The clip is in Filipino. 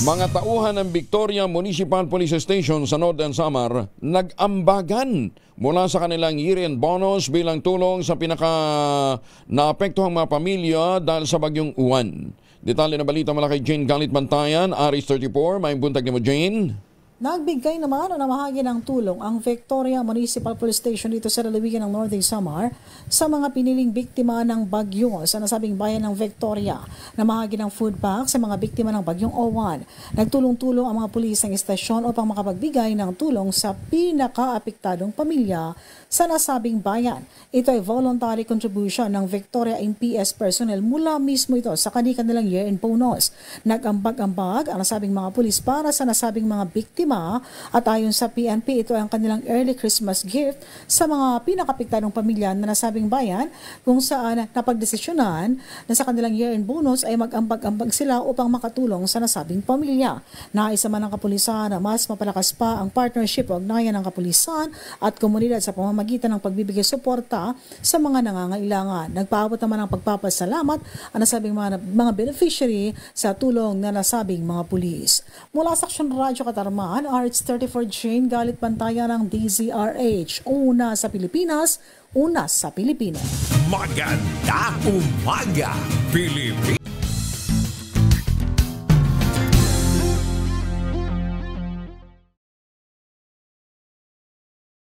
Mga tauhan ng Victoria Municipal Police Station sa Northern Samar nag-ambagan mula sa kanilang year-end bonus bilang tulong sa naapektuhang mga pamilya dahil sa bagyong Uwan. Detalye na balita mula kay Jane Galit Bantayan, Aris 34. May buntag ni mo, Jane. Nagbigay naman o namahagi ng tulong ang Victoria Municipal Police Station dito sa lalawigan ng Northern Samar sa mga piniling biktima ng bagyo sa nasabing bayan ng Victoria. Namahagi ng food pack sa mga biktima ng bagyong Owan. Nagtulong-tulong ang mga pulis ng istasyon upang makapagbigay ng tulong sa pinakaapektadong pamilya sa nasabing bayan. Ito ay voluntary contribution ng Victoria MPS personnel mula mismo ito sa kanilang year-end bonus. Nag-ambag-ambag ang nasabing mga pulis para sa nasabing mga biktima at ayon sa PNP, ito ang kanilang early Christmas gift sa mga pinakapiktadong pamilya na nasabing bayan kung saan napagdesisyonan na sa kanilang year-end bonus ay mag-ambag-ambag sila upang makatulong sa nasabing pamilya. Naisa man ng kapulisan na mas mapalakas pa ang partnership o ugnayan ng kapulisan at komunidad sa pamamagitan ng pagbibigay suporta sa mga nangangailangan. Nagpaabot naman ng pagpapasalamat ang nasabing mga beneficiary sa tulong na nasabing mga pulis. Mula sa Aksyon Radyo Katarman, RH34 Jane Galit Bantayan ng DZRH. Una sa Pilipinas, una sa Pilipinas. Magandang umaga, Pilipinas!